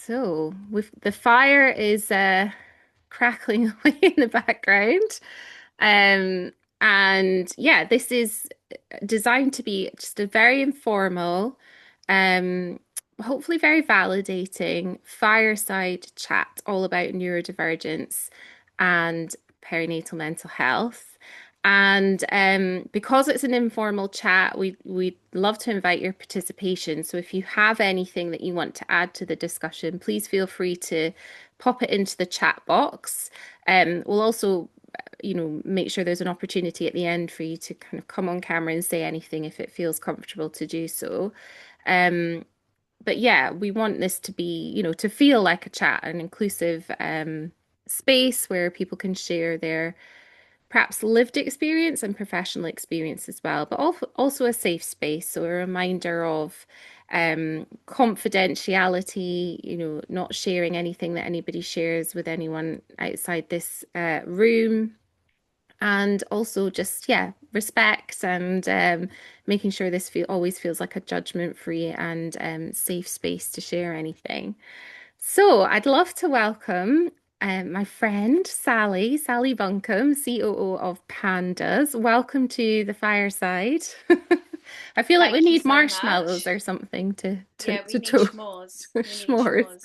So the fire is crackling away in the background. Um, and yeah, this is designed to be just a very informal, um, hopefully very validating fireside chat all about neurodivergence and perinatal mental health. And because it's an informal chat, we'd love to invite your participation. So if you have anything that you want to add to the discussion, please feel free to pop it into the chat box. We'll also, make sure there's an opportunity at the end for you to kind of come on camera and say anything if it feels comfortable to do so. Um, but yeah, we want this to be, to feel like a chat, an inclusive space where people can share their perhaps lived experience and professional experience as well, but also a safe space. So a reminder of confidentiality, not sharing anything that anybody shares with anyone outside this room. And also just, yeah, respect and making sure this always feels like a judgment-free and safe space to share anything. So I'd love to welcome my friend Sally Bunkham, COO of PANDAS. Welcome to the fireside. I feel like we Thank you need so marshmallows much. or something to Yeah, we to need toast schmores. We need s'mores. schmores.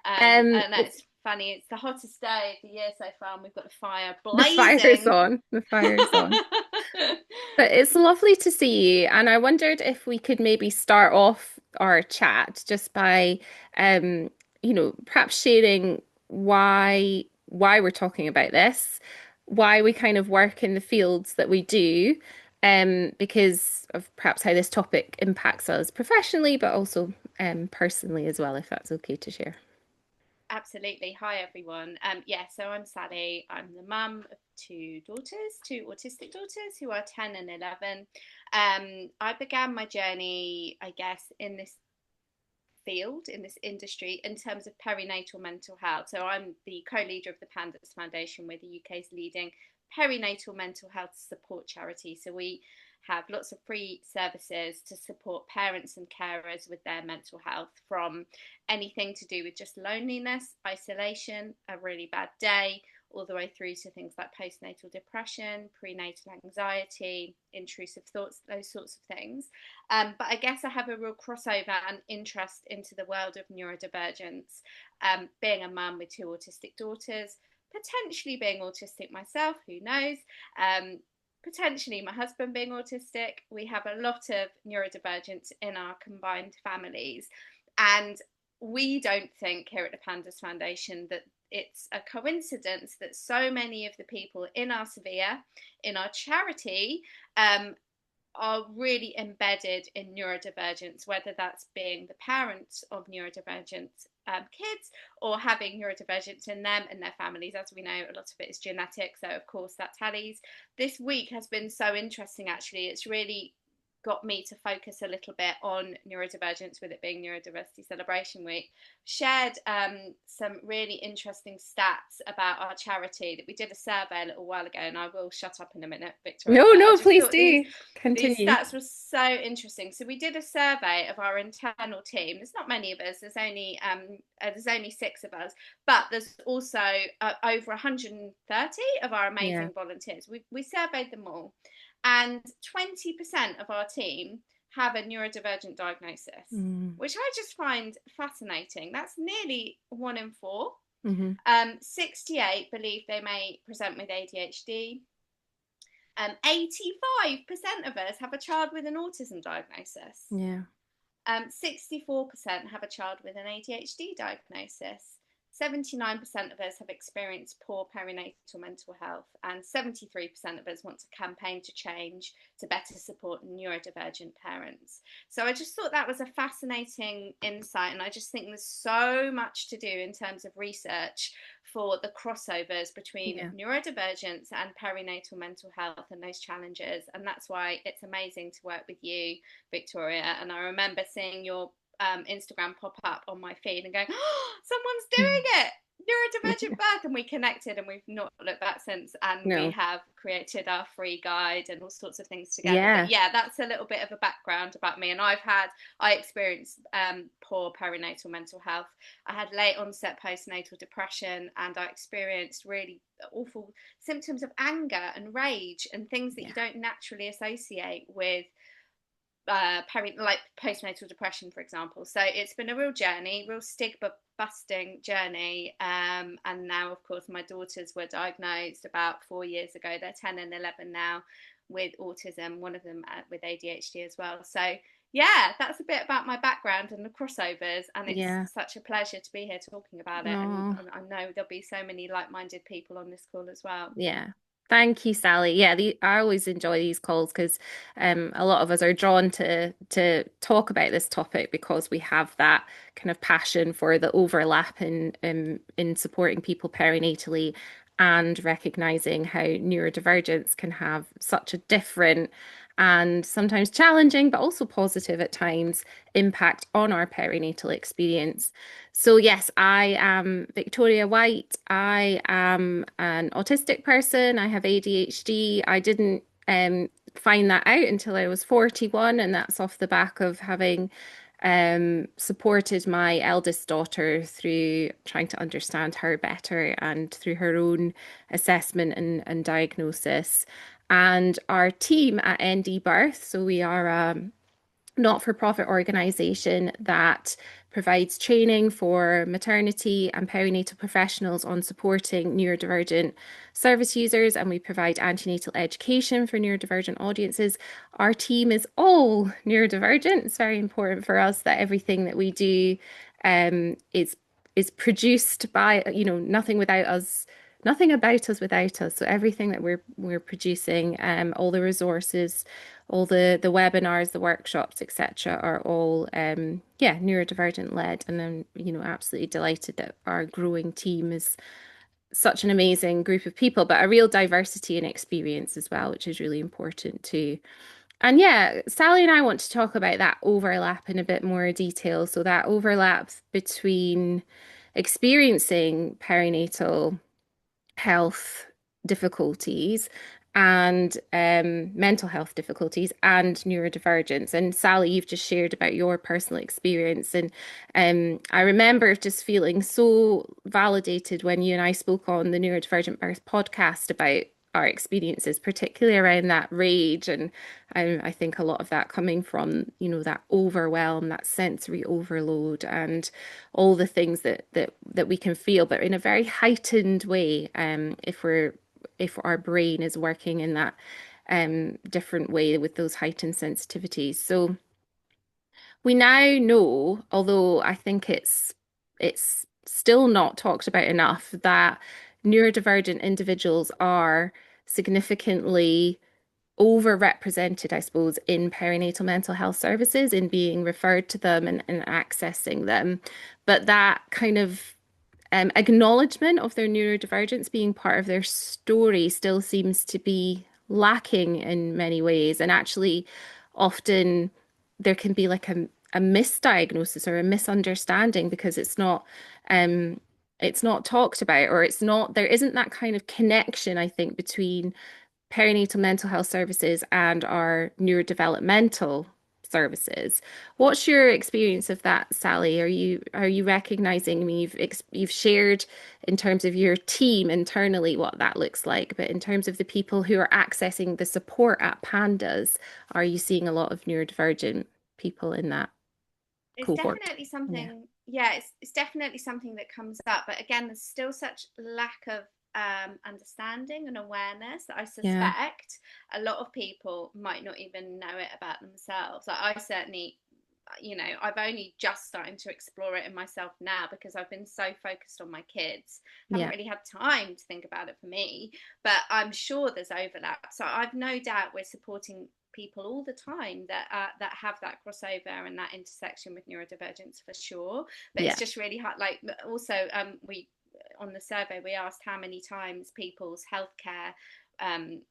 Um, And that's funny. It's the hottest day of the year so far, and we've got a fire the fire's blazing. on. The fire's on. But it's lovely to see you. And I wondered if we could maybe start off our chat just by, perhaps sharing why we're talking about this, why we kind of work in the fields that we do, because of perhaps how this topic impacts us professionally, but also personally as well, if that's okay to share. Absolutely. Hi, everyone. Yeah, so I'm Sally. I'm the mum of two autistic daughters who are 10 and 11. I began my journey, I guess, in this field, in this industry, in terms of perinatal mental health. So I'm the co-leader of the PANDAS Foundation. We're the UK's leading perinatal mental health support charity. So we have lots of free services to support parents and carers with their mental health, from anything to do with just loneliness, isolation, a really bad day, all the way through to things like postnatal depression, prenatal anxiety, intrusive thoughts, those sorts of things. But I guess I have a real crossover and interest into the world of neurodivergence, being a mum with two autistic daughters, potentially being autistic myself, who knows? Potentially my husband being autistic. We have a lot of neurodivergence in our combined families. And we don't think here at the Pandas Foundation that it's a coincidence that so many of the people in our sphere, in our charity, are really embedded in neurodivergence, whether that's being the parents of neurodivergent kids or having neurodivergence in them and their families. As we know, a lot of it is genetic, so of course that tallies. This week has been so interesting, actually. It's really got me to focus a little bit on neurodivergence, with it being Neurodiversity Celebration Week. Shared some really interesting stats about our charity, that we did a survey a little while ago, and I will shut up in a minute, Victoria, No, but I no, just please thought these do these continue. stats were so interesting. So we did a survey of our internal team. There's not many of us. There's only six of us, but there's also over 130 of our Yeah. amazing volunteers. We surveyed them all, and 20% of our team have a neurodivergent diagnosis, Mm. which I just find fascinating. That's nearly one in four. Hmm. 68 believe they may present with ADHD. 85% of us have a child with an autism diagnosis. Yeah. 64% have a child with an ADHD diagnosis. 79% of us have experienced poor perinatal mental health, and 73% of us want to campaign to change to better support neurodivergent parents. So I just thought that was a fascinating insight, and I just think there's so much to do in terms of research for the crossovers between Yeah. neurodivergence and perinatal mental health and those challenges. And that's why it's amazing to work with you, Victoria. And I remember seeing your Instagram pop up on my feed and going, oh, someone's doing it. neurodivergent birth, and we connected, and we've not looked back since, and we No. have created our free guide and all sorts of things together. But Yeah. yeah, that's a little bit of a background about me. And I experienced poor perinatal mental health. I had late onset postnatal depression, and I experienced really awful symptoms of anger and rage and things that Yeah. you don't naturally associate with like postnatal depression, for example. So it's been a real journey, real stigma busting journey. And now, of course, my daughters were diagnosed about 4 years ago. They're 10 and 11 now with autism, one of them with ADHD as well. So yeah, that's a bit about my background and the crossovers, and it's Yeah. such a pleasure to be here talking about it. And Oh. I know there'll be so many like-minded people on this call as well. Yeah. Thank you, Sally. Yeah, I always enjoy these calls because a lot of us are drawn to talk about this topic because we have that kind of passion for the overlap in supporting people perinatally and recognizing how neurodivergence can have such a different and sometimes challenging, but also positive at times, impact on our perinatal experience. So, yes, I am Victoria White. I am an autistic person. I have ADHD. I didn't find that out until I was 41, and that's off the back of having supported my eldest daughter through trying to understand her better and through her own assessment and diagnosis. And our team at ND Birth, so we are not-for-profit organisation that provides training for maternity and perinatal professionals on supporting neurodivergent service users, and we provide antenatal education for neurodivergent audiences. Our team is all neurodivergent. It's very important for us that everything that we do is produced by, nothing without us, nothing about us without us. So everything that we're producing, all the resources, all the webinars, the workshops, etc., are all neurodivergent led. And I'm, absolutely delighted that our growing team is such an amazing group of people, but a real diversity in experience as well, which is really important too. And yeah, Sally and I want to talk about that overlap in a bit more detail. So that overlap between experiencing perinatal health difficulties and mental health difficulties and neurodivergence. And Sally, you've just shared about your personal experience. And I remember just feeling so validated when you and I spoke on the Neurodivergent Birth podcast about our experiences, particularly around that rage. And I think a lot of that coming from, that overwhelm, that sensory overload, and all the things that we can feel, but in a very heightened way, if our brain is working in that different way with those heightened sensitivities. So we now know, although I think it's still not talked about enough, that neurodivergent individuals are significantly overrepresented, I suppose, in perinatal mental health services, in being referred to them and accessing them. But that kind of acknowledgement of their neurodivergence being part of their story still seems to be lacking in many ways. And actually, often there can be like a misdiagnosis or a misunderstanding because it's not talked about, or there isn't that kind of connection, I think, between perinatal mental health services and our neurodevelopmental services. What's your experience of that, Sally? Are you recognizing? I mean, you've shared in terms of your team internally what that looks like, but in terms of the people who are accessing the support at PANDAS, are you seeing a lot of neurodivergent people in that It's cohort? definitely Yeah. something, yeah, it's definitely something that comes up. But again, there's still such lack of understanding and awareness that I Yeah. suspect a lot of people might not even know it about themselves. Like I certainly, I've only just starting to explore it in myself now because I've been so focused on my kids. Haven't Yeah. really had time to think about it for me, but I'm sure there's overlap. So I've no doubt we're supporting people all the time that have that crossover and that intersection with neurodivergence for sure. But it's Yeah. just really hard. Like also, we on the survey we asked how many times people's healthcare um,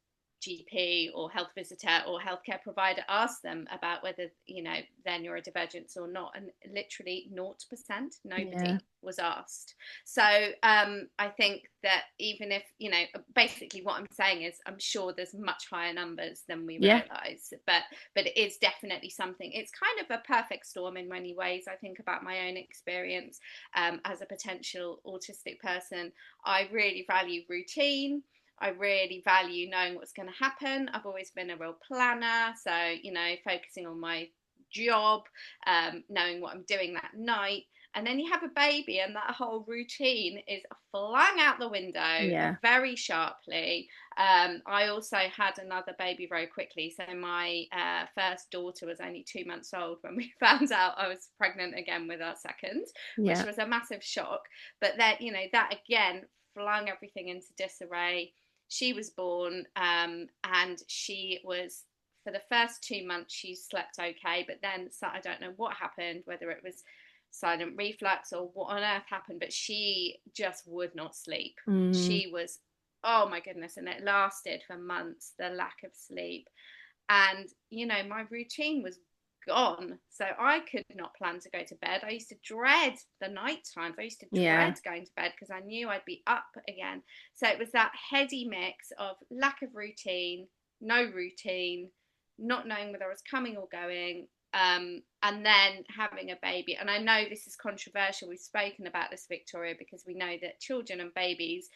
GP or health visitor or healthcare provider asked them about whether, they're neurodivergent or not, and literally 0%, Yeah. nobody was asked. So I think that even if, basically what I'm saying is I'm sure there's much higher numbers than we Yeah. realise, but it is definitely something. It's kind of a perfect storm in many ways. I think about my own experience as a potential autistic person. I really value routine. I really value knowing what's going to happen. I've always been a real planner. So, focusing on my job, knowing what I'm doing that night. And then you have a baby, and that whole routine is flung out the window Yeah. very sharply. I also had another baby very quickly. So my first daughter was only 2 months old when we found out I was pregnant again with our second, which Yeah. was a massive shock. But that, that again flung everything into disarray. She was born, and she was, for the first 2 months, she slept okay. But then, so I don't know what happened, whether it was silent reflux or what on earth happened, but she just would not sleep. Mm, She was, oh my goodness, and it lasted for months, the lack of sleep. And, my routine was gone. So I could not plan to go to bed. I used to dread the night times. I used to yeah. dread going to bed because I knew I'd be up again. So it was that heady mix of lack of routine, no routine, not knowing whether I was coming or going, and then having a baby. And I know this is controversial. We've spoken about this, Victoria, because we know that children and babies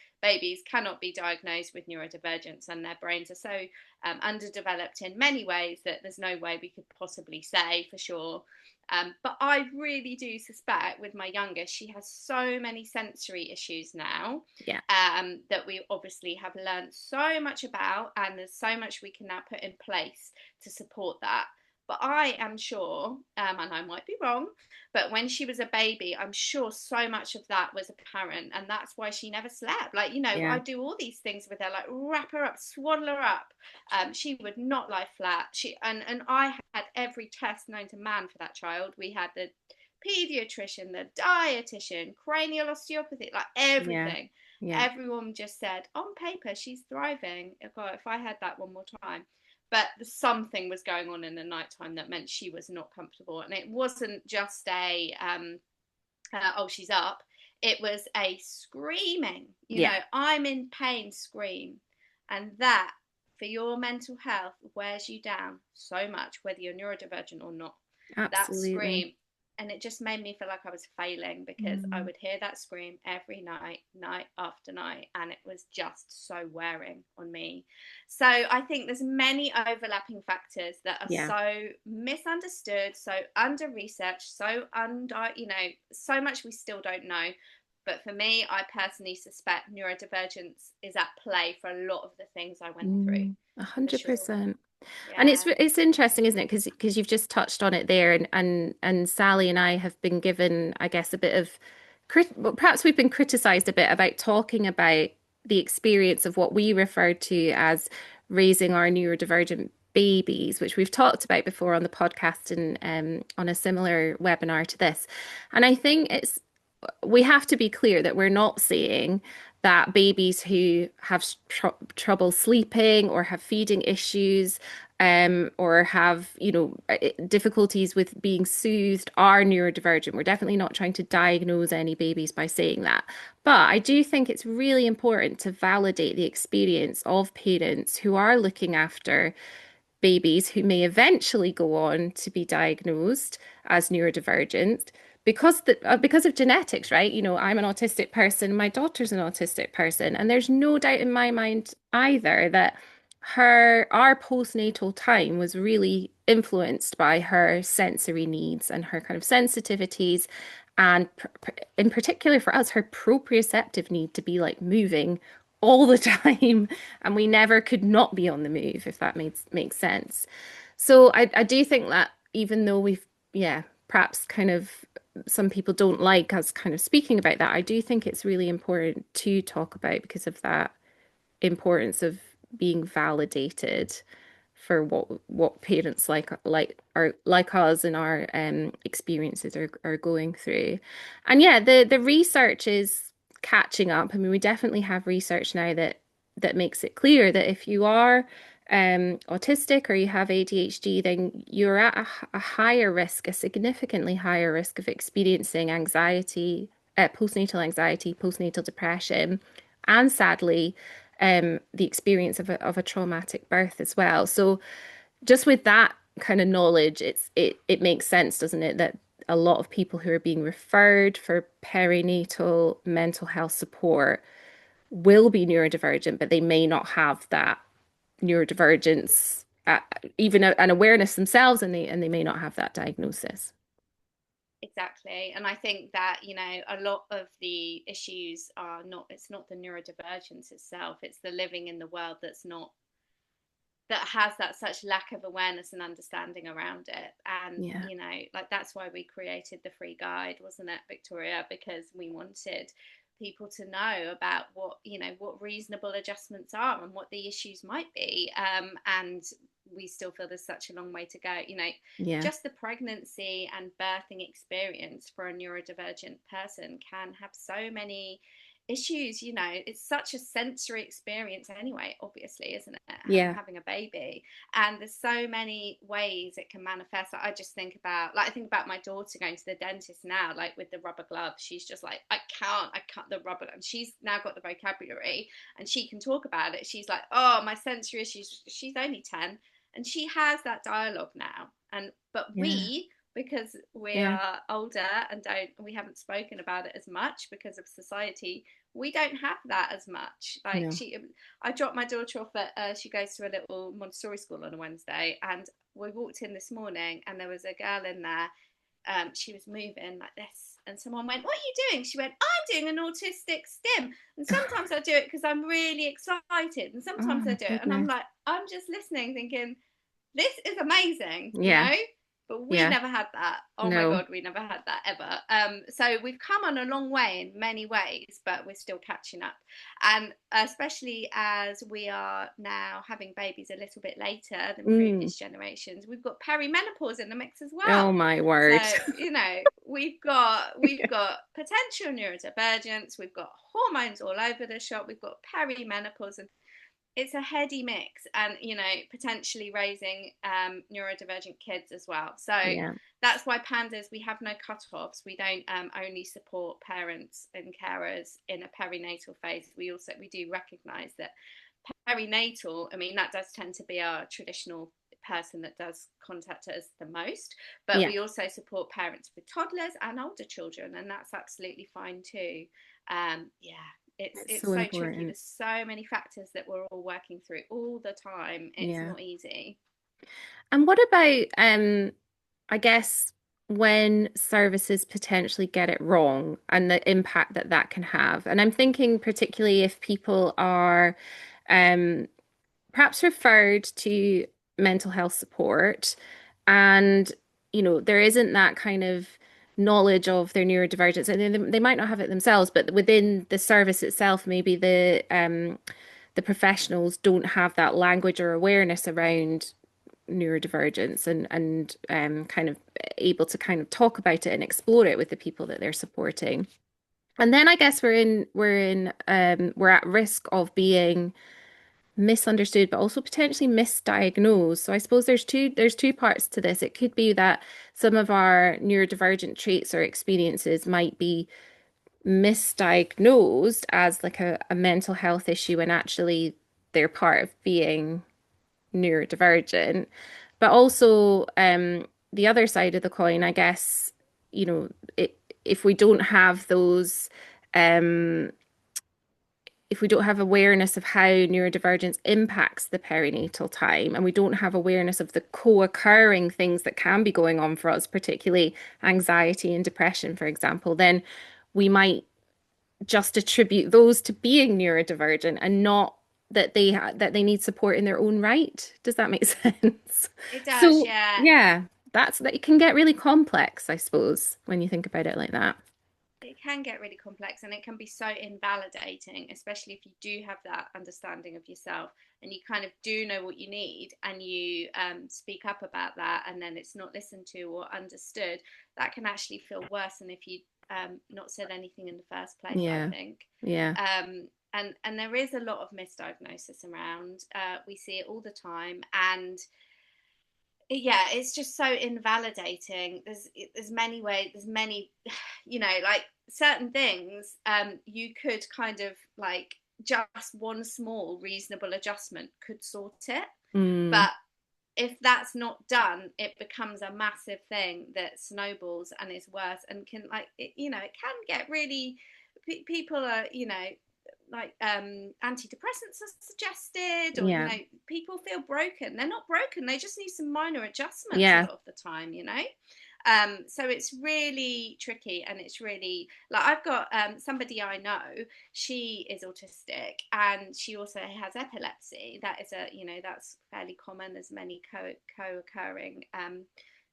cannot be diagnosed with neurodivergence, and their brains are so underdeveloped in many ways that there's no way we could possibly say for sure. But I really do suspect with my youngest, she has so many sensory issues now, Yeah. that we obviously have learned so much about, and there's so much we can now put in place to support that. But I am sure, and I might be wrong, but when she was a baby, I'm sure so much of that was apparent, and that's why she never slept. Like, Yeah. I do all these things with her, like wrap her up, swaddle her up. She would not lie flat. And I had every test known to man for that child. We had the pediatrician, the dietitian, cranial osteopathy, like Yeah. everything. Yeah. Everyone just said, on paper, she's thriving. God, if I had that one more time. But something was going on in the nighttime that meant she was not comfortable. And it wasn't just oh, she's up. It was a screaming, Yeah. I'm in pain scream. And that, for your mental health, wears you down so much, whether you're neurodivergent or not. That Absolutely. scream. And it just made me feel like I was failing because I Mm, would hear that scream every night, night after night, and it was just so wearing on me. So I think there's many overlapping factors that are yeah. so misunderstood, so under researched, so under, so much we still don't know. But for me, I personally suspect neurodivergence is at play for a lot of the things I went through, A for hundred sure. percent. And Yeah. it's interesting, isn't it? Because you've just touched on it there, and Sally and I have been given, I guess, a bit of well, perhaps we've been criticized a bit about talking about the experience of what we refer to as raising our neurodivergent babies, which we've talked about before on the podcast and on a similar webinar to this. And I think we have to be clear that we're not saying that babies who have trouble sleeping or have feeding issues or have, difficulties with being soothed are neurodivergent. We're definitely not trying to diagnose any babies by saying that. But I do think it's really important to validate the experience of parents who are looking after babies who may eventually go on to be diagnosed as neurodivergent because of genetics, right? I'm an autistic person, my daughter's an autistic person, and there's no doubt in my mind either that our postnatal time was really influenced by her sensory needs and her kind of sensitivities, and in particular for us, her proprioceptive need to be like moving all the time, and we never could not be on the move, if that makes sense. So I do think that even though yeah, perhaps kind of some people don't like us kind of speaking about that, I do think it's really important to talk about because of that importance of being validated for what parents like us and our experiences are going through. And yeah, the research is catching up. I mean, we definitely have research now that makes it clear that if you are autistic or you have ADHD, then you're at a higher risk, a significantly higher risk of experiencing anxiety, postnatal anxiety, postnatal depression, and sadly, the experience of a traumatic birth as well. So just with that kind of knowledge, it makes sense, doesn't it, that a lot of people who are being referred for perinatal mental health support will be neurodivergent, but they may not have that neurodivergence, even an awareness themselves, and they may not have that diagnosis. Exactly. And I think that, a lot of the issues are not, it's not the neurodivergence itself, it's the living in the world that has that such lack of awareness and understanding around it. And Yeah, like that's why we created the free guide, wasn't it, Victoria? Because we wanted people to know about what reasonable adjustments are and what the issues might be. And we still feel there's such a long way to go. yeah, Just the pregnancy and birthing experience for a neurodivergent person can have so many issues. It's such a sensory experience anyway, obviously, isn't it, yeah. having a baby? And there's so many ways it can manifest. Like, I just think about, like, I think about my daughter going to the dentist now, like with the rubber glove. She's just like, I can't the rubber, and she's now got the vocabulary and she can talk about it. She's like, oh, my sensory issues. She's only 10 and she has that dialogue now. And but Yeah, we, because we yeah, are older and we haven't spoken about it as much because of society, we don't have that as much. Like, no. I dropped my daughter off at, she goes to a little Montessori school on a Wednesday, and we walked in this morning, and there was a girl in there. She was moving like this, and someone went, "What are you doing?" She went, "I'm doing an autistic stim." And sometimes I do it because I'm really excited, and Oh sometimes I my do it, and I'm goodness. like, I'm just listening, thinking, this is amazing, Yeah, but we yeah, never had that. Oh my no. God, we never had that ever. So we've come on a long way in many ways, but we're still catching up. And especially as we are now having babies a little bit later than Mm. previous generations, we've got perimenopause in the mix as Oh well. my So, word. we've got potential neurodivergence, we've got hormones all over the shop, we've got perimenopause, and it's a heady mix, and potentially raising neurodivergent kids as well. So Yeah. that's why PANDAS, we have no cut-offs. We don't only support parents and carers in a perinatal phase. We do recognize that perinatal, I mean, that does tend to be our traditional person that does contact us the most, but Yeah. we also support parents with toddlers and older children, and that's absolutely fine too. Yeah, it's It's it's so so tricky. important. There's so many factors that we're all working through all the time. It's Yeah. not easy. And what about, I guess, when services potentially get it wrong and the impact that that can have? And I'm thinking particularly if people are um, perhaps referred to mental health support and, there isn't that kind of knowledge of their neurodivergence, and they might not have it themselves, but within the service itself, maybe the professionals don't have that language or awareness around neurodivergence and kind of able to kind of talk about it and explore it with the people that they're supporting. And then I guess we're at risk of being misunderstood, but also potentially misdiagnosed. So I suppose there's two parts to this. It could be that some of our neurodivergent traits or experiences might be misdiagnosed as like a mental health issue, and actually they're part of being neurodivergent. But also, the other side of the coin, I guess, you know, it, if we don't have those, um, if we don't have awareness of how neurodivergence impacts the perinatal time, and we don't have awareness of the co-occurring things that can be going on for us, particularly anxiety and depression, for example, then we might just attribute those to being neurodivergent and not that they need support in their own right. Does that make sense? It does, So yeah. yeah, that it can get really complex, I suppose, when you think about it like that. It can get really complex, and it can be so invalidating, especially if you do have that understanding of yourself and you kind of do know what you need, and you speak up about that, and then it's not listened to or understood. That can actually feel worse than if you not said anything in the first place, I Yeah, think. yeah, and there is a lot of misdiagnosis around. We see it all the time, and yeah, it's just so invalidating. There's many ways. There's many, like certain things. You could kind of like just one small reasonable adjustment could sort it, Mm, but if that's not done, it becomes a massive thing that snowballs and is worse and can it can get really. People are like antidepressants are suggested, or yeah. people feel broken. They're not broken, they just need some minor adjustments a Yeah. lot of the time. So it's really tricky, and it's really like I've got somebody I know. She is autistic, and she also has epilepsy. That is that's fairly common. There's many co-occurring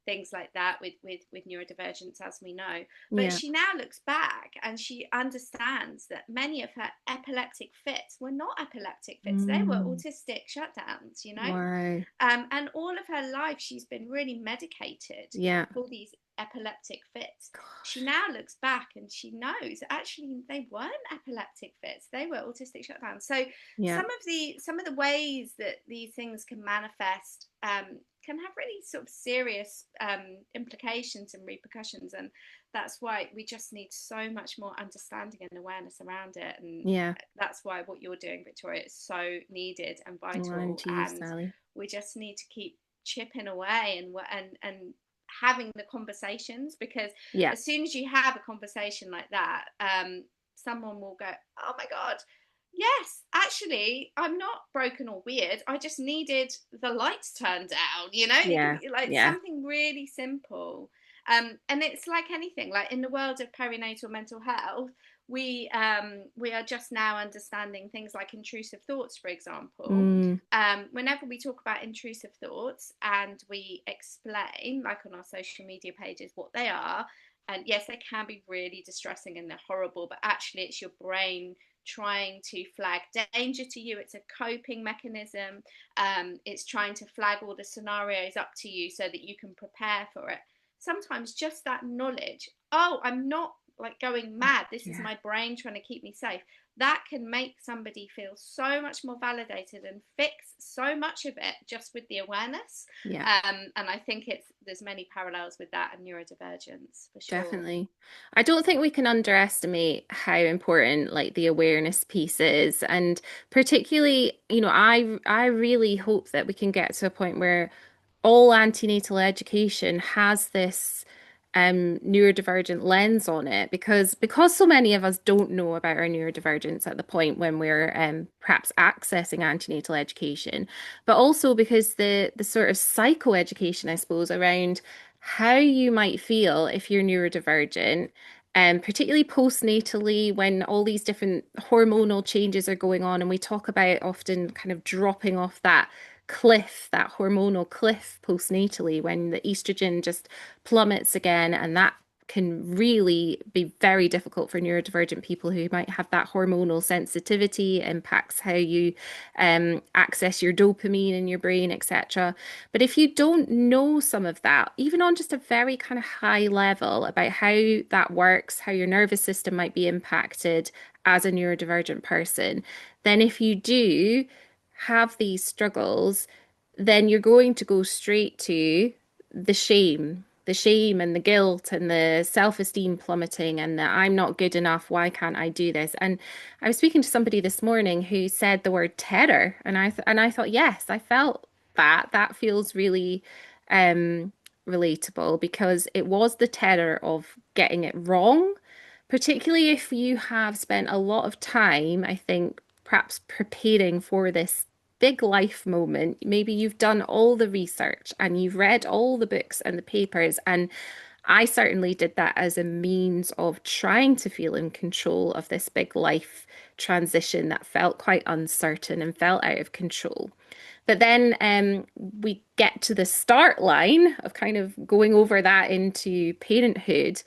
things like that with neurodivergence, as we know. But Yeah. she now looks back and she understands that many of her epileptic fits were not epileptic fits, they were Mm, autistic shutdowns. wow. And all of her life she's been really medicated Yeah. for these epileptic fits. She Gosh. now looks back and she knows actually they weren't epileptic fits, they were autistic shutdowns. So Yeah. some of the ways that these things can manifest can have really sort of serious implications and repercussions, and that's why we just need so much more understanding and awareness around it. And Yeah. that's why what you're doing, Victoria, is so needed and Oh, and vital, geez, and Sally. we just need to keep chipping away and having the conversations, because Yeah. as soon as you have a conversation like that, someone will go, oh my god, yes, actually I'm not broken or weird, I just needed the lights turned down. It can Yeah. be like Yeah. something really simple. And it's like anything, like in the world of perinatal mental health, we are just now understanding things like intrusive thoughts, for example. Mm, Whenever we talk about intrusive thoughts and we explain, like on our social media pages, what they are, and yes, they can be really distressing and they're horrible, but actually it's your brain trying to flag danger to you. It's a coping mechanism. It's trying to flag all the scenarios up to you so that you can prepare for it. Sometimes just that knowledge, oh, I'm not like going mad, this is yeah. my brain trying to keep me safe, that can make somebody feel so much more validated and fix so much of it just with the awareness. Yeah. And I think there's many parallels with that and neurodivergence for sure. Definitely. I don't think we can underestimate how important like the awareness piece is. And particularly, I really hope that we can get to a point where all antenatal education has this neurodivergent lens on it, because so many of us don't know about our neurodivergence at the point when we're perhaps accessing antenatal education, but also because the sort of psychoeducation, I suppose, around how you might feel if you're neurodivergent, particularly postnatally when all these different hormonal changes are going on, and we talk about often kind of dropping off that cliff, that hormonal cliff postnatally when the estrogen just plummets again, and that can really be very difficult for neurodivergent people who might have that hormonal sensitivity. It impacts how you access your dopamine in your brain, etc. But if you don't know some of that, even on just a very kind of high level about how that works, how your nervous system might be impacted as a neurodivergent person, then if you do have these struggles, then you're going to go straight to the shame and the guilt and the self-esteem plummeting and that I'm not good enough. Why can't I do this? And I was speaking to somebody this morning who said the word terror, and I thought, yes, I felt that. That feels really um relatable because it was the terror of getting it wrong, particularly if you have spent a lot of time, I think, perhaps preparing for this big life moment. Maybe you've done all the research and you've read all the books and the papers. And I certainly did that as a means of trying to feel in control of this big life transition that felt quite uncertain and felt out of control. But then we get to the start line of kind of going over that into parenthood.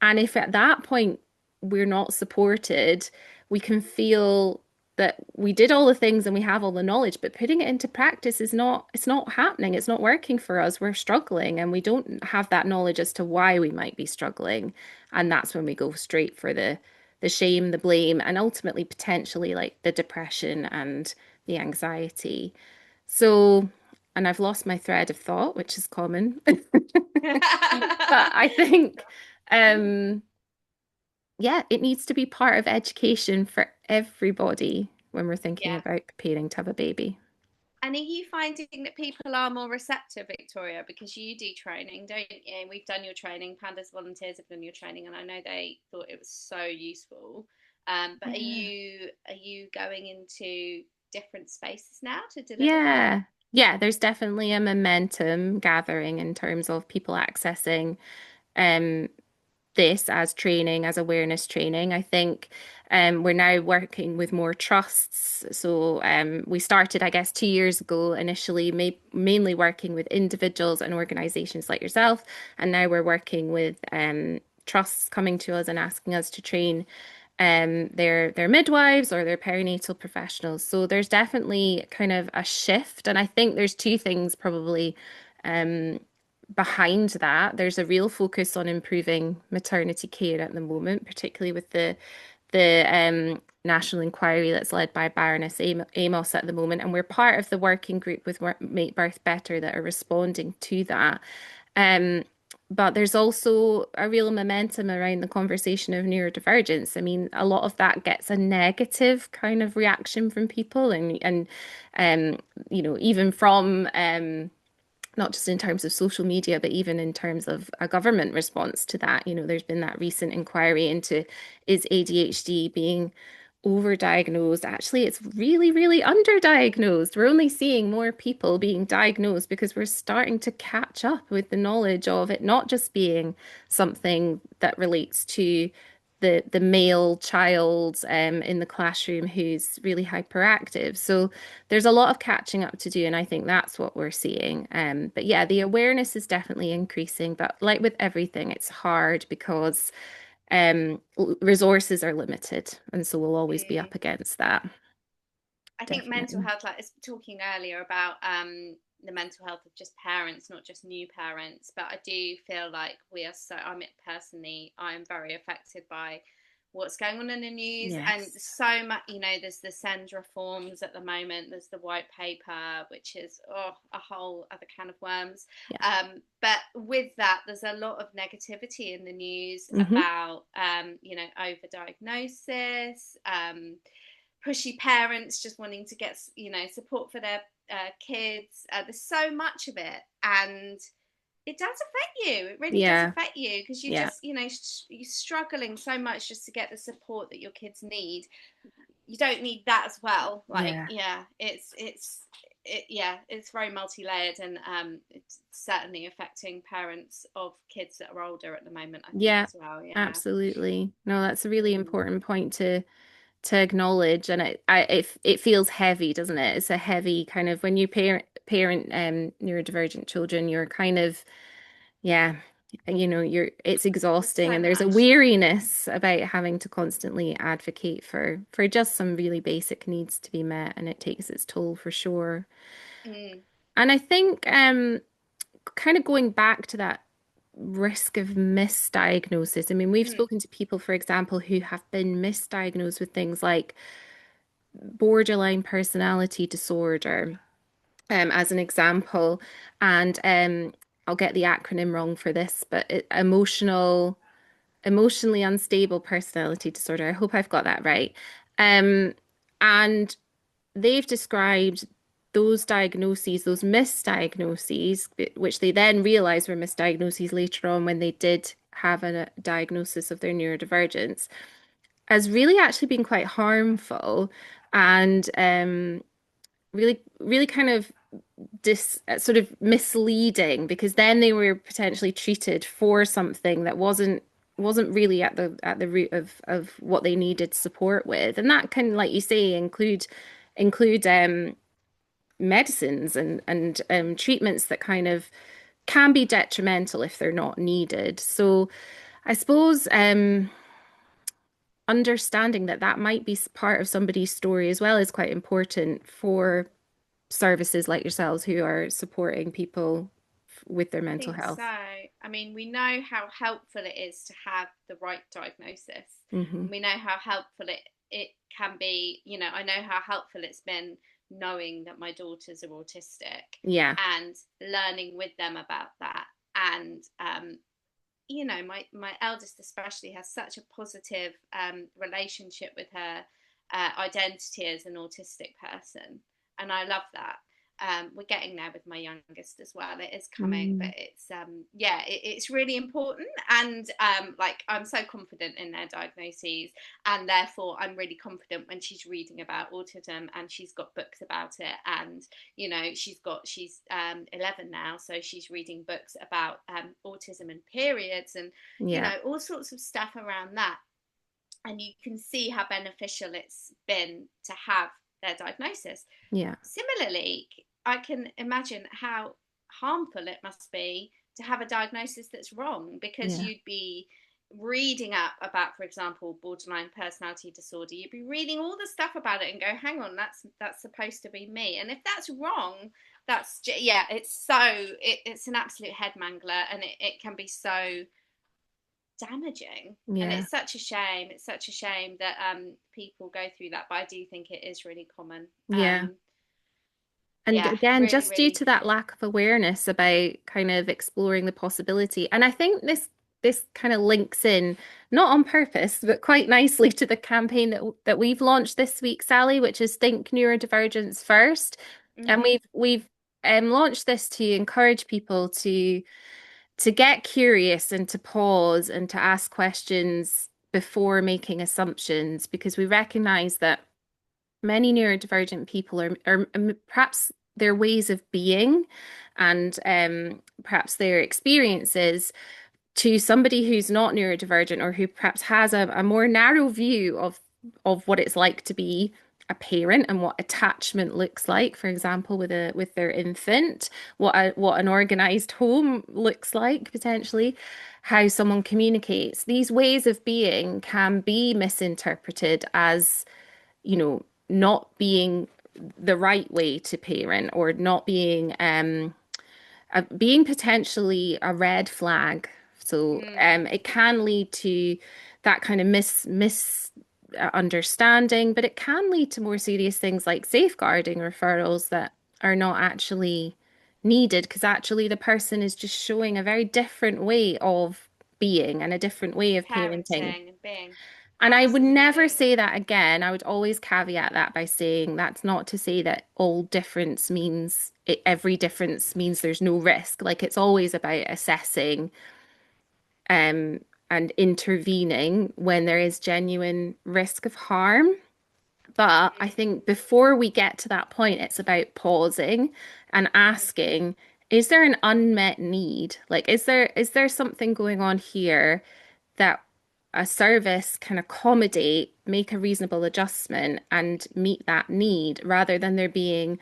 And if at that point we're not supported, we can feel that we did all the things and we have all the knowledge, but putting it into practice it's not happening. It's not working for us. We're struggling and we don't have that knowledge as to why we might be struggling. And that's when we go straight for the shame, the blame, and ultimately potentially like the depression and the anxiety. So, and I've lost my thread of thought, which is common. But I think, um, yeah, it needs to be part of education for everybody when we're thinking Yeah. about preparing to have a baby. And are you finding that people are more receptive, Victoria, because you do training, don't you? We've done your training. PANDAS volunteers have done your training, and I know they thought it was so useful. But Yeah. are you going into different spaces now to deliver that? Yeah. Yeah, there's definitely a momentum gathering in terms of people accessing um this as training, as awareness training. I think we're now working with more trusts. So we started, I guess, 2 years ago, initially mainly working with individuals and organizations like yourself. And now we're working with trusts coming to us and asking us to train their midwives or their perinatal professionals. So there's definitely kind of a shift. And I think there's two things probably um, behind that. There's a real focus on improving maternity care at the moment, particularly with the national inquiry that's led by Baroness Amos at the moment, and we're part of the working group with Make Birth Better that are responding to that. Um, but there's also a real momentum around the conversation of neurodivergence. I mean, a lot of that gets a negative kind of reaction from people, and even from not just in terms of social media, but even in terms of a government response to that. There's been that recent inquiry into is ADHD being overdiagnosed. Actually, it's really, really underdiagnosed. We're only seeing more people being diagnosed because we're starting to catch up with the knowledge of it not just being something that relates to the male child in the classroom who's really hyperactive. So there's a lot of catching up to do, and I think that's what we're seeing. But yeah, the awareness is definitely increasing, but like with everything, it's hard because resources are limited, and so we'll always be Mm. up against that. I think mental Definitely. health, like talking earlier about the mental health of just parents, not just new parents, but I do feel like we are so, I mean, personally, I'm very affected by what's going on in the news and Yes. so much, there's the send reforms at the moment, there's the white paper, which is, a whole other can of worms. Yeah. But with that, there's a lot of negativity in the news Hmm. about, overdiagnosis, pushy parents just wanting to get support for their kids. There's so much of it, and it does affect you. It really does Yeah. affect you because you Yeah. just you're struggling so much just to get the support that your kids need. You don't need that as well. Like, Yeah. yeah, it's very multi-layered, and it's certainly affecting parents of kids that are older at the moment, I think, Yeah. as well. Yeah. Absolutely. No, that's a really Mm. important point to acknowledge, and it feels heavy, doesn't it? It's a heavy kind of when you parent neurodivergent children, you're kind of yeah, it's There's exhausting, so and there's a much. weariness about having to constantly advocate for just some really basic needs to be met, and it takes its toll for sure. Mm. And I think kind of going back to that risk of misdiagnosis. I mean, we've Mm. spoken to people, for example, who have been misdiagnosed with things like borderline personality disorder, as an example. And I'll get the acronym wrong for this, but emotionally unstable personality disorder. I hope I've got that right. Um, and they've described those diagnoses, those misdiagnoses, which they then realized were misdiagnoses later on when they did have a diagnosis of their neurodivergence, as really actually being quite harmful and really, really kind of sort of misleading because then they were potentially treated for something that wasn't really at the root of what they needed support with, and that can, like you say, include medicines and treatments that kind of can be detrimental if they're not needed. So I suppose understanding that that might be part of somebody's story as well is quite important for services like yourselves who are supporting people with their I mental think so. health. I mean, we know how helpful it is to have the right diagnosis, Hmm. and we know how helpful it can be. You know, I know how helpful it's been knowing that my daughters are autistic Yeah, and learning with them about that. And you know, my eldest especially has such a positive relationship with her identity as an autistic person, and I love that. We're getting there with my youngest as well. It is coming, but mm, it's yeah, it's really important, and like I'm so confident in their diagnoses, and therefore I'm really confident when she's reading about autism and she's got books about it, and you know she's 11 now, so she's reading books about autism and periods, and you yeah, know all sorts of stuff around that, and you can see how beneficial it's been to have their diagnosis. yeah, Similarly, I can imagine how harmful it must be to have a diagnosis that's wrong, because yeah, you'd be reading up about, for example, borderline personality disorder. You'd be reading all the stuff about it and go, hang on, that's supposed to be me. And if that's wrong, yeah, it's an absolute head mangler, and it can be so damaging. And yeah, it's such a shame. It's such a shame that people go through that, but I do think it is really common. yeah. And Yeah, again, Yeah. really, just due really. to that lack of awareness about kind of exploring the possibility. And I think this kind of links in, not on purpose, but quite nicely to the campaign that we've launched this week, Sally, which is Think Neurodivergence First. And Mm-hmm. we've launched this to encourage people to get curious and to pause and to ask questions before making assumptions, because we recognize that many neurodivergent people are perhaps their ways of being and perhaps their experiences to somebody who's not neurodivergent, or who perhaps has a more narrow view of what it's like to be a parent and what attachment looks like, for example, with their infant, what an organized home looks like potentially, how someone communicates. These ways of being can be misinterpreted as, not being the right way to parent, or not being being potentially a red flag. So Mm. it can lead to that kind of mis understanding, but it can lead to more serious things like safeguarding referrals that are not actually needed, because actually the person is just showing a very different way of being and a different way of parenting. Parenting and being. And I would never Absolutely. say that again. I would always caveat that by saying that's not to say that all difference means every difference means there's no risk. Like, it's always about assessing um, and intervening when there is genuine risk of harm. But I Mm. think before we get to that point, it's about pausing and Mm. asking, is there an unmet need? Like, is there something going on here that a service can accommodate, make a reasonable adjustment, and meet that need, rather than there being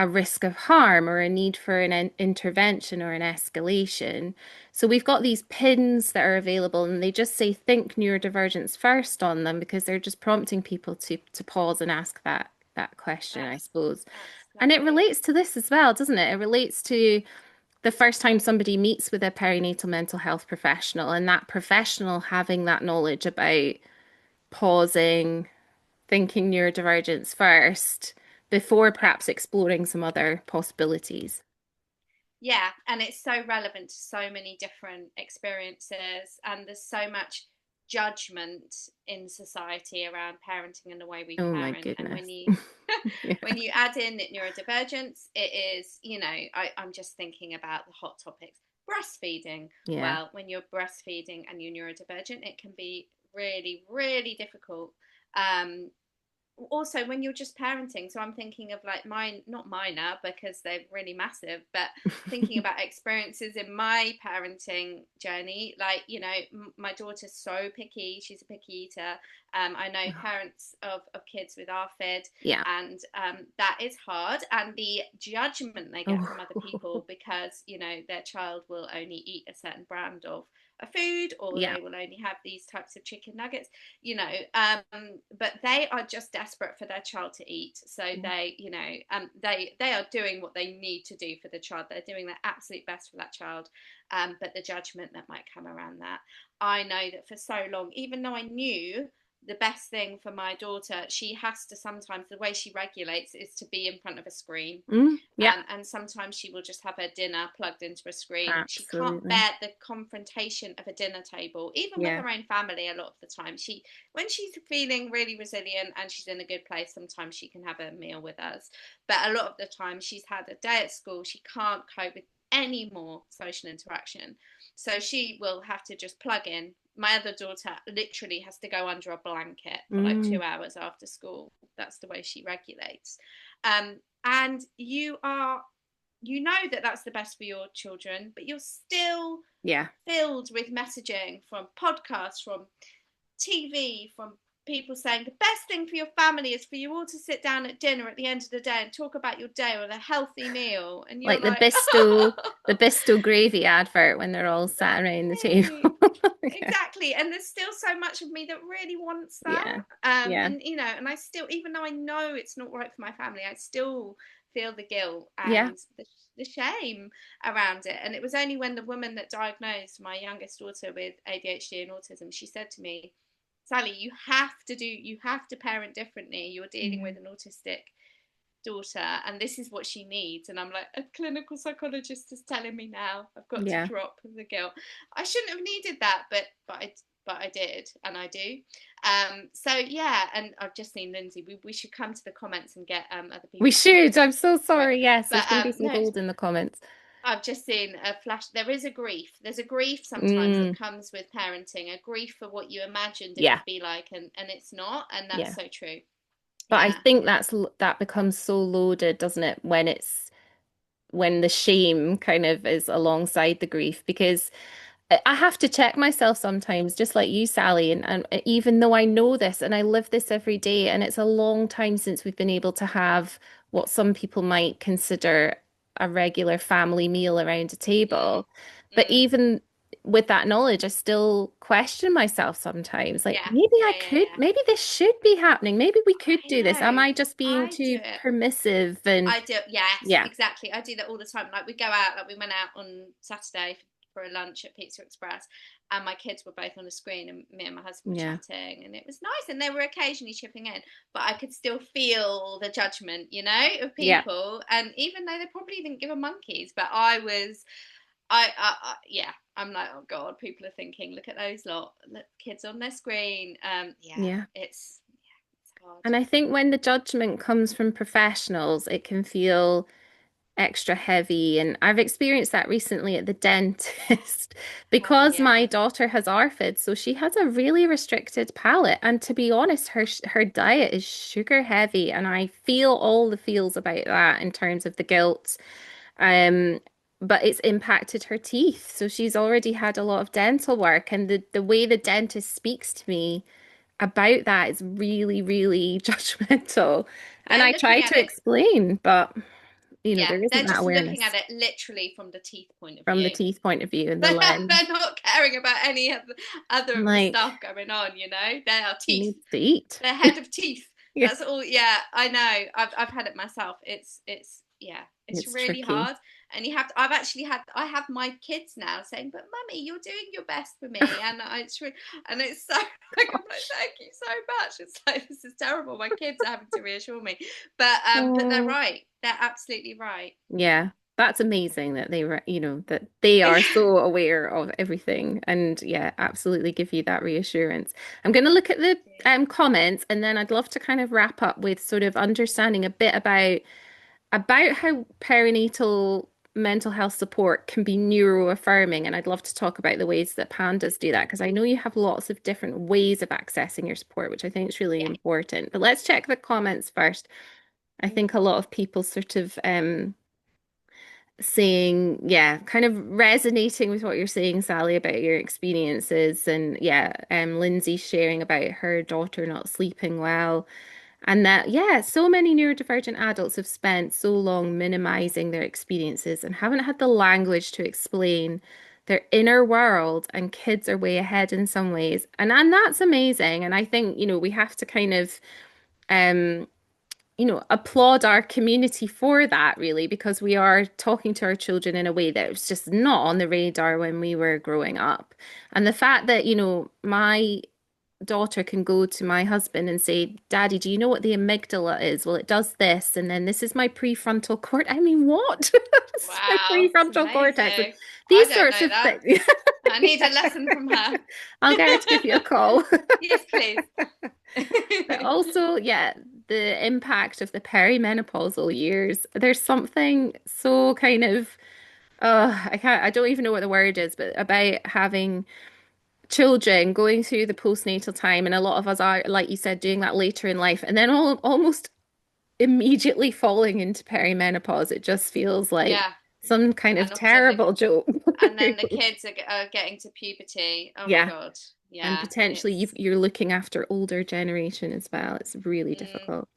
a risk of harm or a need for an intervention or an escalation. So we've got these pins that are available, and they just say think neurodivergence first on them, because they're just prompting people to pause and ask that question, I That's suppose. that's And it lovely. relates to this as well, doesn't it? It relates to the first time somebody meets with a perinatal mental health professional, and that professional having that knowledge about pausing, thinking neurodivergence first before Yeah. perhaps exploring some other possibilities. Yeah, and it's so relevant to so many different experiences, and there's so much judgment in society around parenting and the way we Oh my parent. And goodness. Yeah. when you add in neurodivergence, it is, you know, I'm just thinking about the hot topics. Breastfeeding. Yeah. Well, when you're breastfeeding and you're neurodivergent, it can be really, really difficult. Um, Also, when you're just parenting, so I'm thinking of like mine, not minor because they're really massive, but thinking about experiences in my parenting journey, like, you know, my daughter's so picky, she's a picky eater. I know parents of kids with ARFID, Yeah. and that is hard, and the judgment they get from other Oh, people because, you know, their child will only eat a certain brand of a food, or Yeah. they will only have these types of chicken nuggets, but they are just desperate for their child to eat. So they, they are doing what they need to do for the child. They're doing their absolute best for that child. But the judgment that might come around that, I know that for so long, even though I knew the best thing for my daughter, she has to sometimes, the way she regulates is to be in front of a screen. Yeah, And sometimes she will just have her dinner plugged into a screen. She can't absolutely. bear the confrontation of a dinner table, even with Yeah. her own family. A lot of the time, when she's feeling really resilient and she's in a good place, sometimes she can have a meal with us. But a lot of the time, she's had a day at school. She can't cope with any more social interaction, so she will have to just plug in. My other daughter literally has to go under a blanket for like Mm, 2 hours after school. That's the way she regulates. And you know that that's the best for your children, but you're still yeah. filled with messaging from podcasts, from TV, from people saying the best thing for your family is for you all to sit down at dinner at the end of the day and talk about your day with a healthy meal. And you're Like the like, Bisto, the Bisto gravy advert when they're all sat around the table. exactly. Yeah. Exactly. And there's still so much of me that really wants that. Yeah. Yeah. And I still, even though I know it's not right for my family, I still feel the guilt Yeah. and the shame around it. And it was only when the woman that diagnosed my youngest daughter with ADHD and autism, she said to me, Sally, you have to parent differently. You're dealing Yeah. with an autistic daughter, and this is what she needs. And I'm like, a clinical psychologist is telling me now I've got to Yeah. drop the guilt. I shouldn't have needed that, but I did, and I do. So yeah, and I've just seen Lindsay. We should come to the comments and get other We people's should. comments. I'm so Right. sorry. Yes, there's But going to be some no, gold in the comments. I've just seen a flash. There is a grief. There's a grief sometimes that Mm, comes with parenting, a grief for what you imagined it yeah. would be like, and it's not, and that's Yeah. so true. But I Yeah, think that becomes so loaded, doesn't it, when the shame kind of is alongside the grief, because I have to check myself sometimes, just like you, Sally. And even though I know this and I live this every day, and it's a long time since we've been able to have what some people might consider a regular family meal around a mm, table. But mm, even with that knowledge, I still question myself sometimes. Like yeah, maybe I yeah, yeah, could, yeah. maybe this should be happening. Maybe we could I do this. Am know. I just being I do too it. permissive? And I do. Yes, yeah, exactly. I do that all the time. Like we go out. Like we went out on Saturday for a lunch at Pizza Express, and my kids were both on the screen, and me and my husband were yeah, chatting, and it was nice. And they were occasionally chipping in, but I could still feel the judgment, of yeah. people. And even though they probably didn't give a monkeys, but I was, yeah. I'm like, oh God, people are thinking, look at those kids on their screen. Yeah, Yeah. it's hard. And I think when the judgment comes from professionals, it can feel extra heavy. And I've experienced that recently at the dentist Oh because yeah, my daughter has ARFID, so she has a really restricted palate. And to be honest, her diet is sugar heavy, and I feel all the feels about that in terms of the guilt. Um, but it's impacted her teeth. So she's already had a lot of dental work, and the way the dentist speaks to me about that is really, really judgmental. And they're I try looking at to it. explain, but Yeah, there isn't they're that just looking at awareness it literally from the teeth point of from the view. teeth point of view and the lens. They're not caring about any of the I'm other of the like, stuff going on. They are he teeth. needs to eat. They're head of teeth. Yeah, That's all. Yeah, I know. I've had it myself. It's yeah, it's it's really tricky. hard. And you have to, I have my kids now saying, but mummy, you're doing your best for me. And it's so like, I'm like, Gosh. thank you so much. It's like, this is terrible. My kids are having to reassure me. But they're Oh, right. They're absolutely right. yeah. That's amazing that that they are so aware of everything and yeah, absolutely give you that reassurance. I'm going to look at the comments and then I'd love to kind of wrap up with sort of understanding a bit about how perinatal mental health support can be neuroaffirming. And I'd love to talk about the ways that PANDAS do that, because I know you have lots of different ways of accessing your support, which I think is really Yeah. important. But let's check the comments first. I think a lot of people sort of saying, yeah, kind of resonating with what you're saying, Sally, about your experiences. And yeah, Lindsay sharing about her daughter not sleeping well. And that, yeah, so many neurodivergent adults have spent so long minimizing their experiences and haven't had the language to explain their inner world, and kids are way ahead in some ways. And that's amazing. And I think, we have to kind of um applaud our community for that, really, because we are talking to our children in a way that was just not on the radar when we were growing up. And the fact that, my daughter can go to my husband and say, Daddy, do you know what the amygdala is? Well, it does this, and then this is my prefrontal cortex. I mean, what? This is my Wow, it's prefrontal cortex. And amazing. I these don't sorts know of that. things. I need a lesson from her. I'll get her to give you a call. Yes, please. But also, yeah, the impact of the perimenopausal years. There's something so kind of, I don't even know what the word is, but about having children going through the postnatal time, and a lot of us are, like you said, doing that later in life, and then almost immediately falling into perimenopause. It just feels like Yeah, some kind of and obviously, terrible joke. and then the kids are getting to puberty. Oh my Yeah. God. And Yeah, potentially it's you're looking after older generation as well. It's really mm, difficult.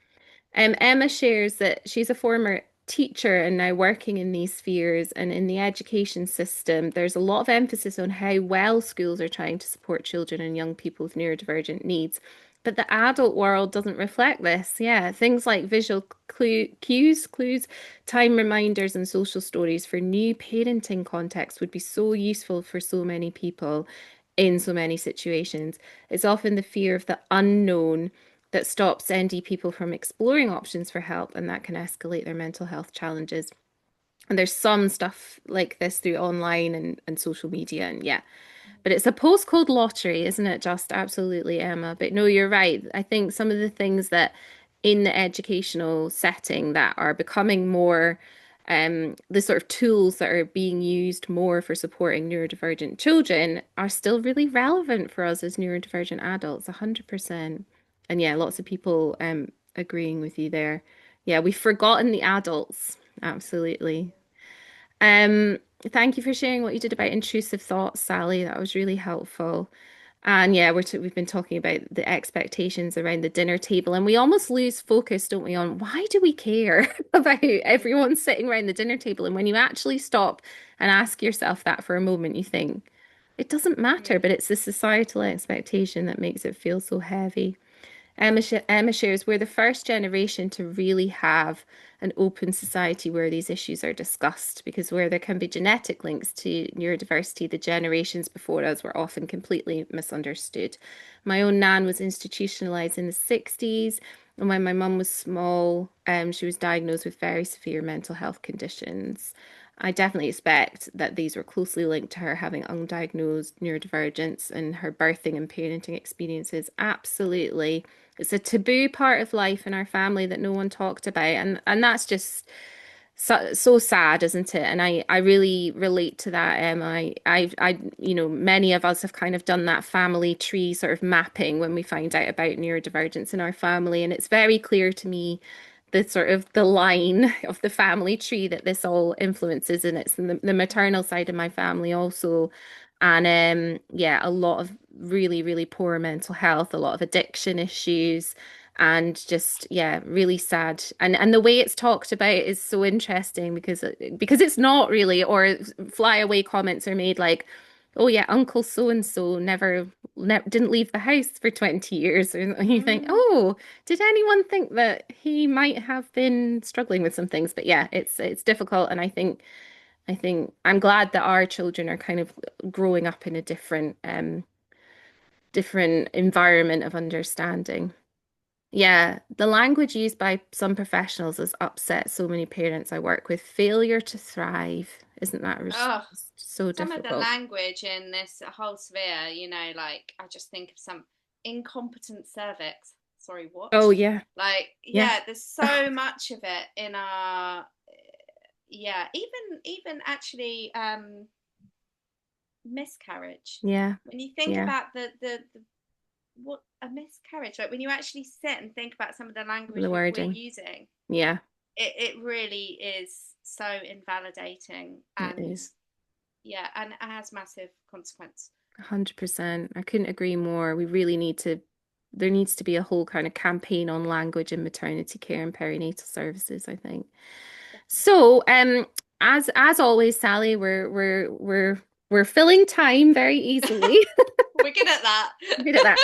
Emma shares that she's a former teacher and now working in these spheres, and in the education system, there's a lot of emphasis on how well schools are trying to support children and young people with neurodivergent needs. But the adult world doesn't reflect this. Yeah, things like visual clues, time reminders, and social stories for new parenting contexts would be so useful for so many people in so many situations. It's often the fear of the unknown that stops ND people from exploring options for help, and that can escalate their mental health challenges. And there's some stuff like this through online and social media, and yeah, but it's a postcode lottery, isn't it? Just absolutely, Emma. But no, you're right. I think some of the things that in the educational setting that are becoming more the sort of tools that are being used more for supporting neurodivergent children are still really relevant for us as neurodivergent adults, 100%. And yeah, lots of people agreeing with you there. Yeah, we've forgotten the adults. Absolutely. Um, Thank you for sharing what you did about intrusive thoughts, Sally. That was really helpful. And yeah, we've been talking about the expectations around the dinner table, and we almost lose focus, don't we, on why do we care about everyone sitting around the dinner table? And when you actually stop and ask yourself that for a moment, you think it doesn't matter, mm, but it's the societal expectation that makes it feel so heavy. Emma shares, we're the first generation to really have an open society where these issues are discussed, because where there can be genetic links to neurodiversity, the generations before us were often completely misunderstood. My own nan was institutionalized in the 60s, and when my mum was small, she was diagnosed with very severe mental health conditions. I definitely expect that these were closely linked to her having undiagnosed neurodivergence, and her birthing and parenting experiences absolutely, it's a taboo part of life in our family that no one talked about, and that's just so sad, isn't it? And I really relate to that. Many of us have kind of done that family tree sort of mapping when we find out about neurodivergence in our family, and it's very clear to me the sort of the line of the family tree that this all influences, and it's the maternal side of my family also. And yeah, a lot of really, really poor mental health, a lot of addiction issues, and just yeah, really sad. And the way it's talked about is so interesting because it's not really, or flyaway comments are made like, oh yeah, Uncle so and so never didn't leave the house for 20 years. And you think, mm. oh, did anyone think that he might have been struggling with some things? But yeah, it's difficult, and I think I'm glad that our children are kind of growing up in a different environment of understanding. Yeah, the language used by some professionals has upset so many parents I work with. Failure to thrive. Isn't that Oh, so some of the difficult? language in this whole sphere, like I just think of some incompetent cervix. Sorry, what? Oh yeah. Like, Yeah. yeah, there's so much of it in our, yeah, even actually miscarriage. Yeah. When you think Yeah. about the what a miscarriage, like when you actually sit and think about some of the language The we're wording. using, Yeah, it really is so invalidating it and is. yeah, and it has massive consequence. 100%. I couldn't agree more. We really need to, there needs to be a whole kind of campaign on language in maternity care and perinatal services, I think. Definitely. So, as always, Sally, we're We're filling time very easily. We're good at that. Good at that.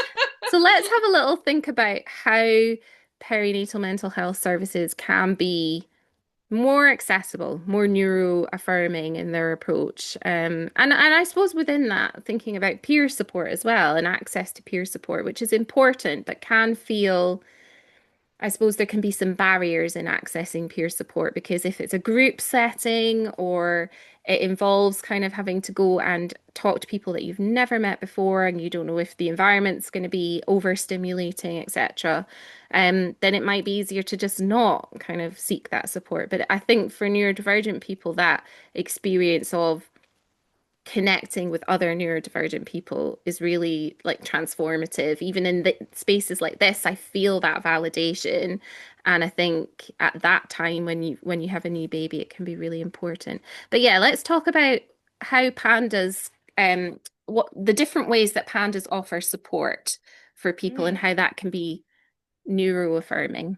So let's have a little think about how perinatal mental health services can be more accessible, more neuro affirming in their approach. And I suppose within that, thinking about peer support as well and access to peer support, which is important, but can feel I suppose there can be some barriers in accessing peer support because if it's a group setting or it involves kind of having to go and talk to people that you've never met before and you don't know if the environment's going to be overstimulating, etc., then it might be easier to just not kind of seek that support. But I think for neurodivergent people, that experience of connecting with other neurodivergent people is really like transformative. Even in the spaces like this, I feel that validation. And I think at that time when you have a new baby, it can be really important. But yeah, let's talk about how pandas what the different ways that pandas offer support for people and Mm. how that can be neuro affirming.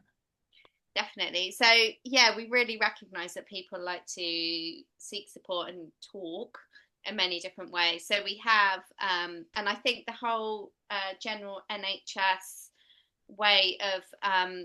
Definitely. So, yeah, we really recognize that people like to seek support and talk in many different ways. So, we have, and I think the whole general NHS way of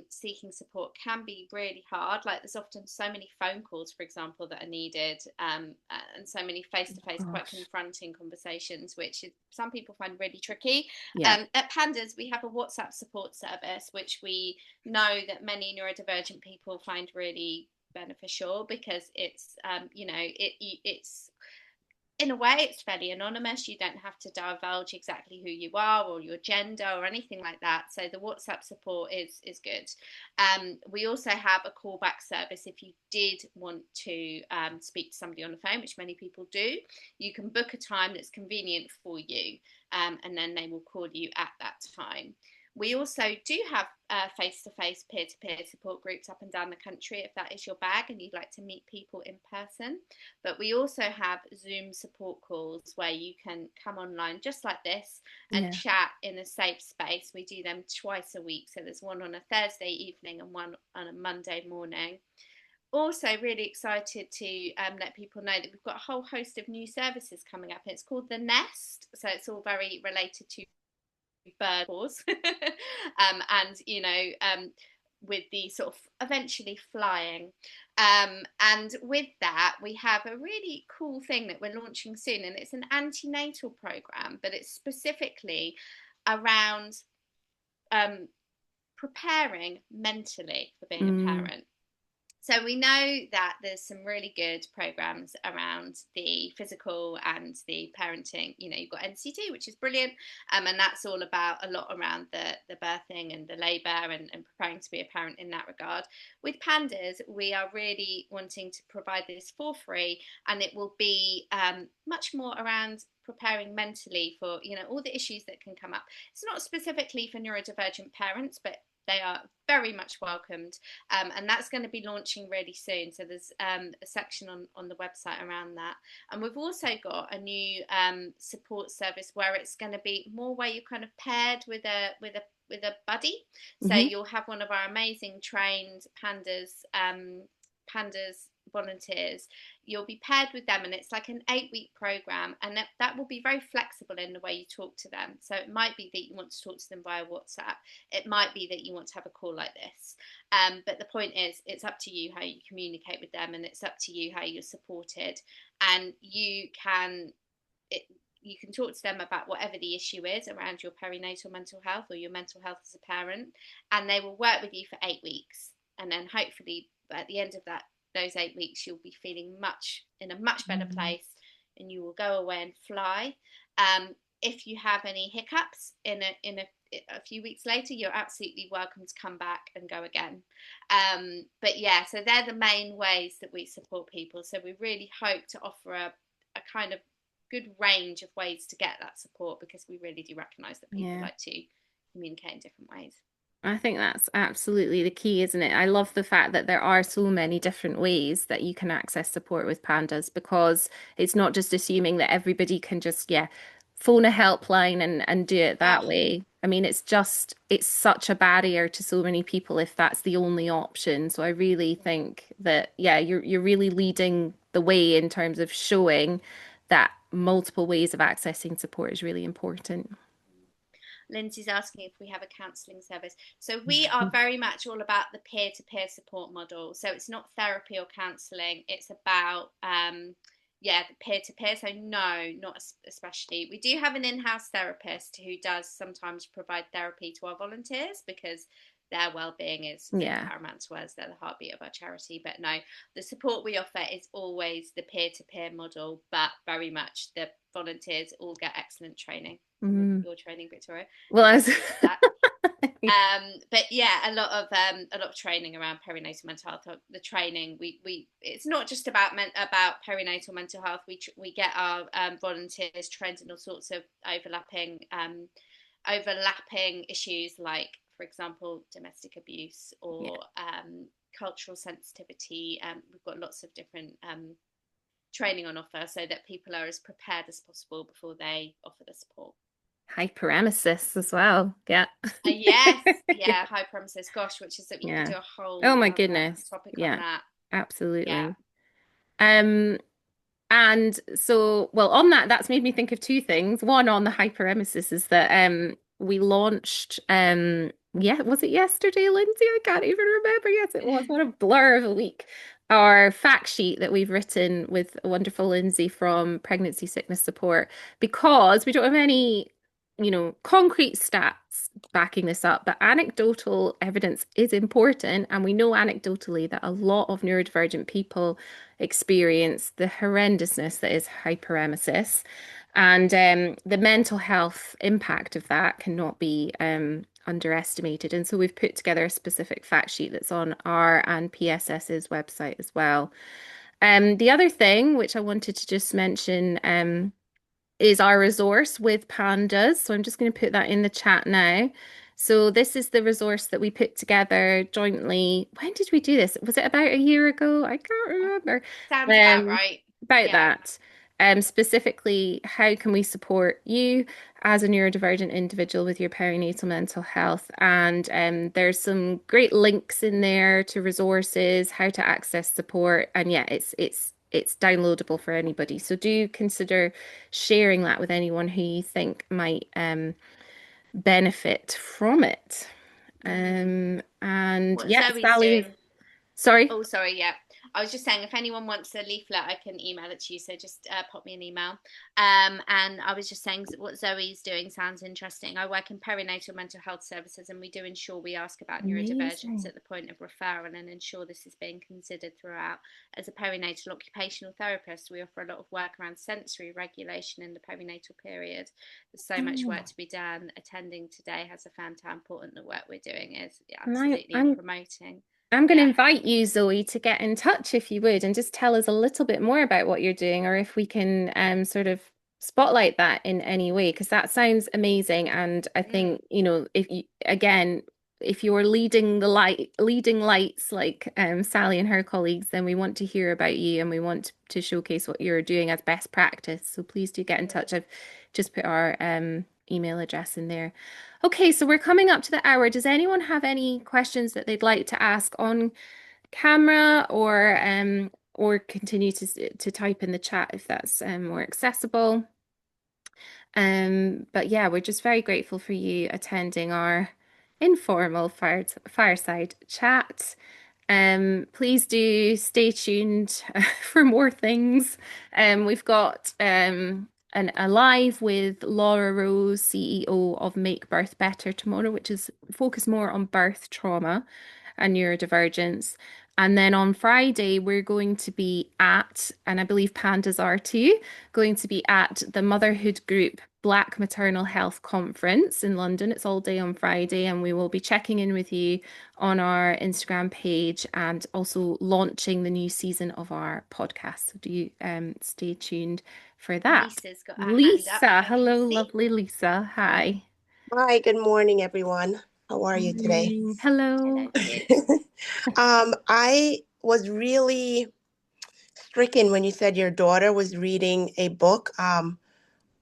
seeking support can be really hard. Like, there's often so many phone calls, for example, that are needed, and so many face to face, quite Gosh. confronting conversations, which some people find really tricky. Yeah. At Pandas, we have a WhatsApp support service, which we know that many neurodivergent people find really beneficial because it's, it's in a way, it's fairly anonymous. You don't have to divulge exactly who you are or your gender or anything like that. So the WhatsApp support is good. We also have a callback service if you did want to speak to somebody on the phone, which many people do. You can book a time that's convenient for you, and then they will call you at that time. We also do have face-to-face peer-to-peer support groups up and down the country if that is your bag and you'd like to meet people in person. But we also have Zoom support calls where you can come online just like this and Yeah. chat in a safe space. We do them twice a week. So there's one on a Thursday evening and one on a Monday morning. Also, really excited to let people know that we've got a whole host of new services coming up. It's called The Nest. So it's all very related to bird pause and with the sort of eventually flying and with that we have a really cool thing that we're launching soon, and it's an antenatal program, but it's specifically around preparing mentally for being a Mm, parent. So we know that there's some really good programs around the physical and the parenting. You know, you've got NCT, which is brilliant, and that's all about a lot around the birthing and the labour and preparing to be a parent in that regard. With Pandas, we are really wanting to provide this for free, and it will be much more around preparing mentally for all the issues that can come up. It's not specifically for neurodivergent parents, but they are very much welcomed, and that's going to be launching really soon. So there's a section on the website around that, and we've also got a new support service where it's going to be more where you're kind of paired with a buddy. So hmm you'll have one of our amazing trained pandas volunteers. You'll be paired with them, and it's like an 8-week program, and that will be very flexible in the way you talk to them. So it might be that you want to talk to them via WhatsApp, it might be that you want to have a call like this, but the point is it's up to you how you communicate with them, and it's up to you how you're supported, and you can talk to them about whatever the issue is around your perinatal mental health or your mental health as a parent, and they will work with you for 8 weeks, and then hopefully at the end of those 8 weeks you'll be feeling in a much better place, and you will go away and fly. If you have any hiccups in a few weeks later, you're absolutely welcome to come back and go again. But yeah, so they're the main ways that we support people. So we really hope to offer a kind of good range of ways to get that support, because we really do recognise that people Yeah. like to communicate in different ways. I think that's absolutely the key, isn't it? I love the fact that there are so many different ways that you can access support with pandas because it's not just assuming that everybody can just, yeah, phone a helpline and do it Oh, that way. I mean, it's such a barrier to so many people if that's the only option. So I really think that, yeah, you're really leading the way in terms of showing that multiple ways of accessing support is really important. Lindsay's asking if we have a counselling service. So we are very much all about the peer-to-peer support model. So it's not therapy or counselling. It's about the peer-to-peer. So no, not especially. We do have an in-house therapist who does sometimes provide therapy to our volunteers because their well-being is Yeah. paramount to us. They're the heartbeat of our charity. But no, the support we offer is always the peer-to-peer model, but very much the volunteers all get excellent training. Some of Mm. your training, Victoria, Well, you'll I have was to speak to that. But yeah, a lot of training around perinatal mental health. The training we it's not just about about perinatal mental health. We get our volunteers trained in all sorts of overlapping issues, like for example domestic abuse yeah, or cultural sensitivity. We've got lots of different training on offer so that people are as prepared as possible before they offer the support. hyperemesis as well. Yeah. Yes, Yeah. yeah, high premises. Gosh, which is that you could Yeah. do a Oh whole my goodness. topic on Yeah, that. Yeah. absolutely. Um, And so, well, on that, that's made me think of two things. One on the hyperemesis is that we launched yeah, was it yesterday, Lindsay? I can't even remember. Yes, it was. What a blur of a week. Our fact sheet that we've written with wonderful Lindsay from Pregnancy Sickness Support, because we don't have any, concrete stats backing this up, but anecdotal evidence is important. And we know anecdotally that a lot of neurodivergent people experience the horrendousness that is hyperemesis. And the mental health impact of that cannot be underestimated. And so we've put together a specific fact sheet that's on our and PSS's website as well. The other thing, which I wanted to just mention, is our resource with PANDAS. So I'm just going to put that in the chat now. So this is the resource that we put together jointly. When did we do this? Was it about a year ago? I can't remember. Sounds about Um, right. about Yeah. that. Specifically, how can we support you as a neurodivergent individual with your perinatal mental health? And there's some great links in there to resources, how to access support, and yeah, it's downloadable for anybody. So do consider sharing that with anyone who you think might benefit from it. And What yeah, Zoe's Sally, doing. sorry. Oh, sorry. Yeah. I was just saying, if anyone wants a leaflet, I can email it to you. So just pop me an email. And I was just saying what Zoe's doing sounds interesting. I work in perinatal mental health services, and we do ensure we ask about neurodivergence Amazing. at the point of referral and ensure this is being considered throughout. As a perinatal occupational therapist, we offer a lot of work around sensory regulation in the perinatal period. There's so much work Oh. to be done. Attending today has found how important the work we're doing is, And absolutely, in promoting. I'm going to Yeah. invite you, Zoe, to get in touch if you would, and just tell us a little bit more about what you're doing, or if we can sort of spotlight that in any way, because that sounds amazing. And I Mm. think, if you, again, if you're leading lights like Sally and her colleagues, then we want to hear about you and we want to showcase what you're doing as best practice. So please do get in touch. I've just put our email address in there. Okay, so we're coming up to the hour. Does anyone have any questions that they'd like to ask on camera, or continue to type in the chat if that's more accessible? But yeah, we're just very grateful for you attending our informal fireside chat. Please do stay tuned for more things. We've got a live with Laura Rose, CEO of Make Birth Better tomorrow, which is focused more on birth trauma and neurodivergence. And then on Friday, we're going to be at, and I believe pandas are too, going to be at the Motherhood Group Black Maternal Health Conference in London. It's all day on Friday, and we will be checking in with you on our Instagram page and also launching the new season of our podcast. So do stay tuned for that. Lisa's got her hand up, Lisa, I can hello, see. lovely Lisa. Hi. Hi, good morning, everyone. How are you today? Morning. Hello Hello. to you. I was really stricken when you said your daughter was reading a book,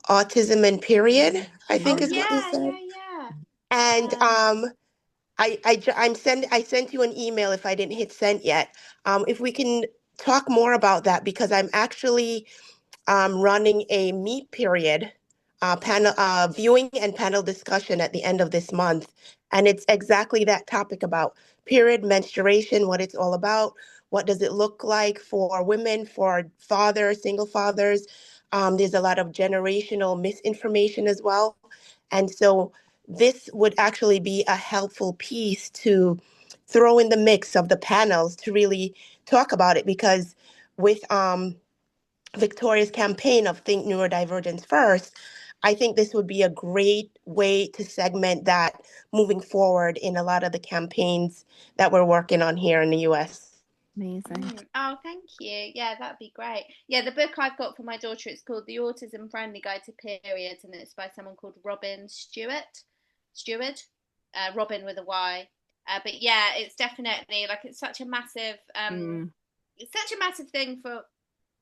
Autism and Period, I Oh think is what you yeah, said. yeah, yeah. And Um, I sent you an email if I didn't hit send yet. If we can talk more about that, because I'm actually running a meet period, panel viewing and panel discussion at the end of this month. And it's exactly that topic about period, menstruation, what it's all about. What does it look like for women, for fathers, single fathers? There's a lot of generational misinformation as well. And so this would actually be a helpful piece to throw in the mix of the panels to really talk about it because with Victoria's campaign of Think Neurodivergence First, I think this would be a great way to segment that moving forward in a lot of the campaigns that we're working on here in the US. Amazing. Oh, thank you. Yeah, that'd be great. Yeah, the book I've got for my daughter, it's called The Autism Friendly Guide to Periods, and it's by someone called Robin Stewart. Stewart, Robin with a Y. But yeah, it's definitely like Mm, it's such a massive thing for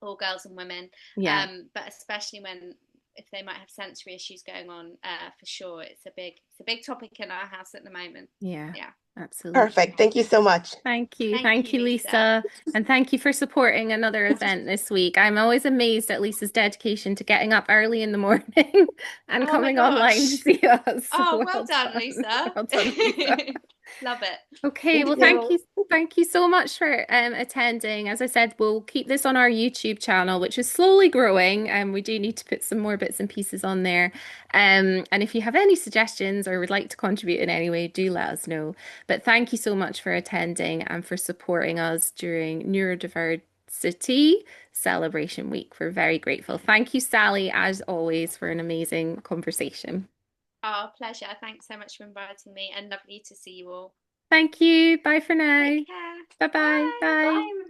all girls and women, yeah, but especially when if they might have sensory issues going on, for sure, it's a big topic in our house at the moment. yeah, Yeah. absolutely. Perfect. Thank you so much. Thank you. Thank Thank you, you, Lisa. Lisa. And thank you for supporting another event this week. I'm always amazed at Lisa's dedication to getting up early in the morning and Oh my coming online to gosh. see us. So Oh, well well done, done. Lisa. Well done, Lisa. Love it. Okay, Thank well, you. thank you so much for attending. As I said, we'll keep this on our YouTube channel, which is slowly growing, and we do need to put some more bits and pieces on there. And if you have any suggestions or would like to contribute in any way, do let us know. But thank you so much for attending and for supporting us during Neurodiversity Celebration Week. We're very grateful. Thank you, Sally, as always, for an amazing conversation. Oh, pleasure. Thanks so much for inviting me and lovely to see you all. Thank you. Bye for now. Take care. Bye bye. Bye. Bye.